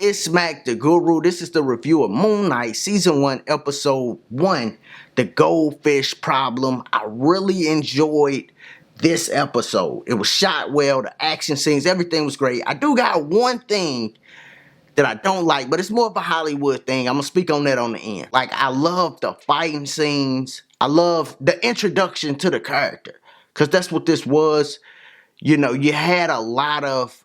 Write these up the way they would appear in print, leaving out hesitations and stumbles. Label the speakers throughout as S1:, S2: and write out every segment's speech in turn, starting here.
S1: It's Mac the Guru. This is the review of Moon Knight Season 1, Episode 1, The Goldfish Problem. I really enjoyed this episode. It was shot well, the action scenes, everything was great. I do got one thing that I don't like, but it's more of a Hollywood thing. I'm going to speak on that on the end. Like, I love the fighting scenes. I love the introduction to the character, because that's what this was. You know, you had a lot of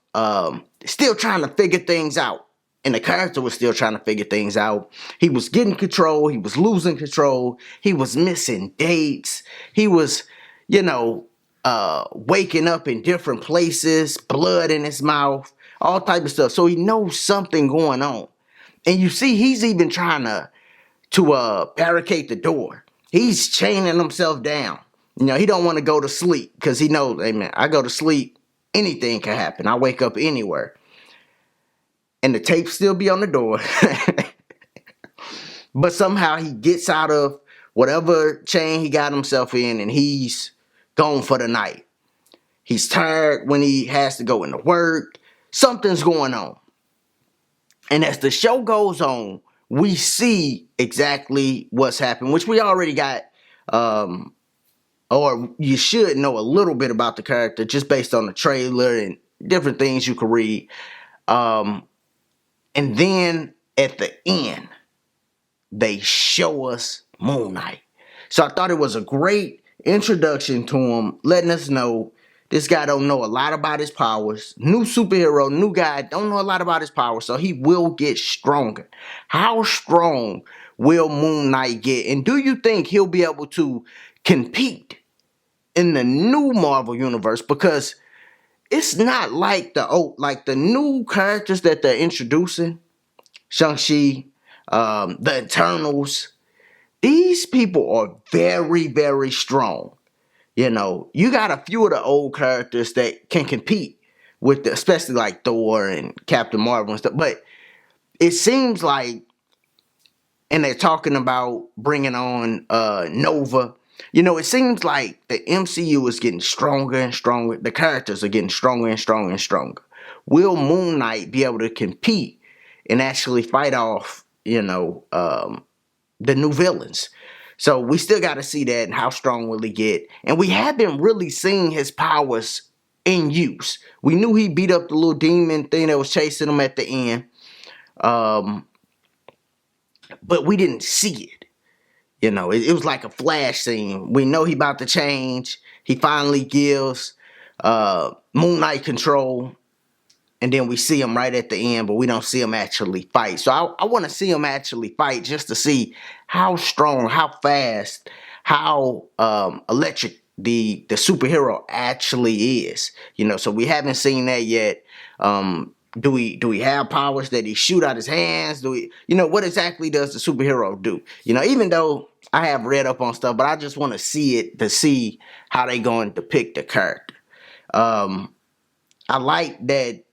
S1: still trying to figure things out. And the character was still trying to figure things out. He was getting control. He was losing control. He was missing dates. He was, waking up in different places, blood in his mouth, all type of stuff. So he knows something going on. And you see, he's even trying to barricade the door. He's chaining himself down. You know, he don't want to go to sleep because he knows, hey man, I go to sleep, anything can happen. I wake up anywhere. And the tape still be on the door. But somehow he gets out of whatever chain he got himself in and he's gone for the night. He's tired when he has to go into work. Something's going on. And as the show goes on, we see exactly what's happened, which we already got, or you should know a little bit about the character just based on the trailer and different things you can read. And then at the end, they show us Moon Knight. So I thought it was a great introduction to him, letting us know this guy don't know a lot about his powers. New superhero, new guy, don't know a lot about his powers, so he will get stronger. How strong will Moon Knight get? And do you think he'll be able to compete in the new Marvel Universe? Because it's not like the new characters that they're introducing, Shang-Chi, the Eternals. These people are very, very strong. You know, you got a few of the old characters that can compete with, especially like Thor and Captain Marvel and stuff. But it seems like, and they're talking about bringing on Nova. You know, it seems like the MCU is getting stronger and stronger. The characters are getting stronger and stronger and stronger. Will Moon Knight be able to compete and actually fight off, the new villains? So we still got to see that and how strong will he get. And we haven't really seen his powers in use. We knew he beat up the little demon thing that was chasing him at the end. But we didn't see it. You know, it was like a flash scene. We know he about to change. He finally gives Moon Knight control. And then we see him right at the end, but we don't see him actually fight. So I want to see him actually fight just to see how strong, how fast, how electric the superhero actually is. You know, so we haven't seen that yet. Do we have powers that he shoot out his hands? What exactly does the superhero do? You know, even though I have read up on stuff, but I just want to see it to see how they going to depict the character. I like that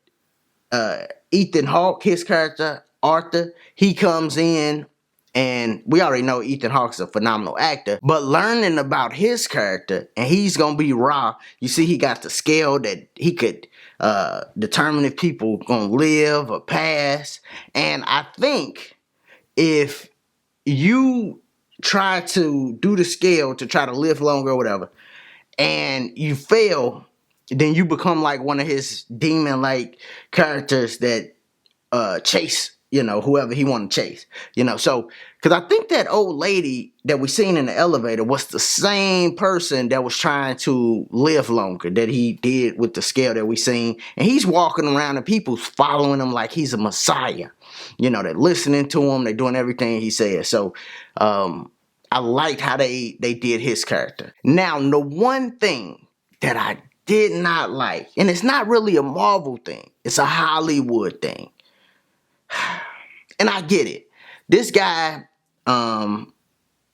S1: Ethan Hawke, his character, Arthur, he comes in, and we already know Ethan Hawke's a phenomenal actor, but learning about his character, and he's going to be raw. You see, he got the scale that he could determine if people going to live or pass. And I think if you try to do the scale to try to live longer or whatever, and you fail, then you become like one of his demon-like characters that chase, whoever he want to chase. So, because I think that old lady that we seen in the elevator was the same person that was trying to live longer, that he did with the scale that we seen. And he's walking around and people's following him like he's a messiah. They're listening to him. They're doing everything he says. So, I liked how they did his character. Now, the one thing that I did not like, and it's not really a Marvel thing, it's a Hollywood thing. And I get it. This guy, Moon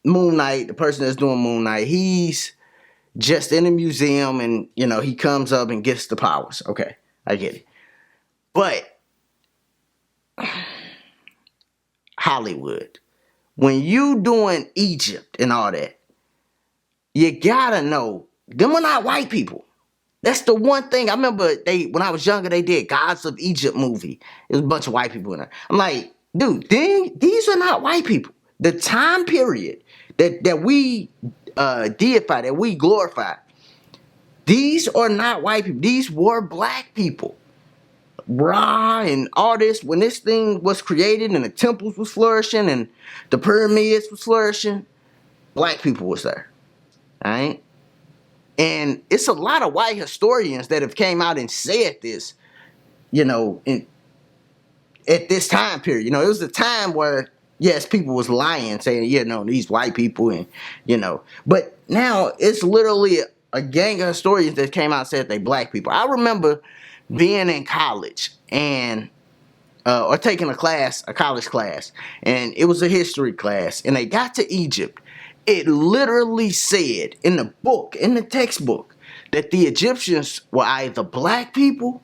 S1: Knight, the person that's doing Moon Knight, he's just in a museum and, he comes up and gets the powers. Okay, I get it. But Hollywood, when you doing Egypt and all that, you gotta know, them are not white people. That's the one thing I remember. When I was younger, they did Gods of Egypt movie. It was a bunch of white people in there. I'm like, dude, these are not white people. The time period that we deify, that we glorify, these are not white people. These were black people. Ra and all this, when this thing was created and the temples was flourishing and the pyramids was flourishing, black people was there. All right. And it's a lot of white historians that have came out and said this, you know, at this time period. You know, it was a time where, yes, people was lying, saying, you know, these white people and, you know. But now it's literally a gang of historians that came out and said they black people. I remember being in college and or taking a college class, and it was a history class, and they got to Egypt. It literally said in the book, in the textbook, that the Egyptians were either black people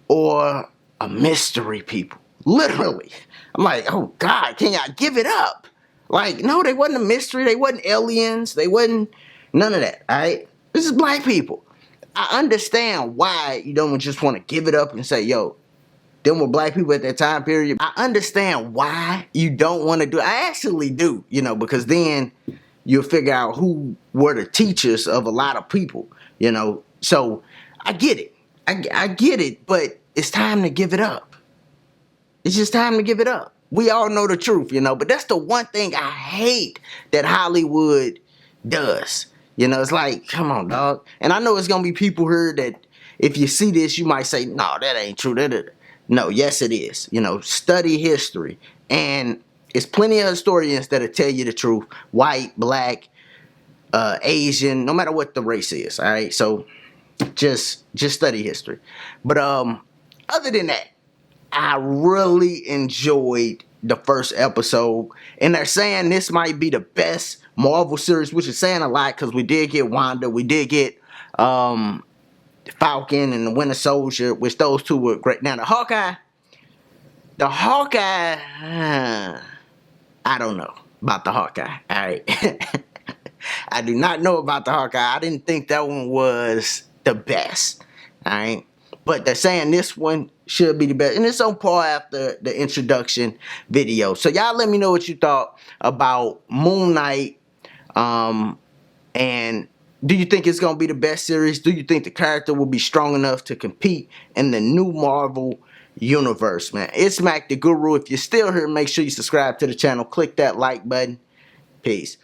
S1: or a mystery people. Literally. I'm like, oh God, can y'all give it up? Like, no, they wasn't a mystery. They wasn't aliens. They wasn't none of that. All right? This is black people. I understand why you don't just want to give it up and say, yo, them were black people at that time period. I understand why you don't want to do it. I actually do, you know, because then you'll figure out who were the teachers of a lot of people, you know. So I get it. I get it, but it's time to give it up. It's just time to give it up. We all know the truth, you know, but that's the one thing I hate that Hollywood does. You know, it's like, come on, dog. And I know it's going to be people here that if you see this, you might say, no, that ain't true. No, yes, it is. You know, study history. And it's plenty of historians that'll tell you the truth. White, black, Asian, no matter what the race is. All right. So just study history. But other than that, I really enjoyed the first episode. And they're saying this might be the best Marvel series, which is saying a lot because we did get Wanda. We did get Falcon and the Winter Soldier, which those two were great. Now, the Hawkeye, I don't know about the Hawkeye. All right. I do not know about the Hawkeye. I didn't think that one was the best. All right. But they're saying this one should be the best. And it's on par after the introduction video. So y'all let me know what you thought about Moon Knight. And do you think it's going to be the best series? Do you think the character will be strong enough to compete in the new Marvel universe, man? It's Mac the Guru. If you're still here, make sure you subscribe to the channel. Click that like button. Peace.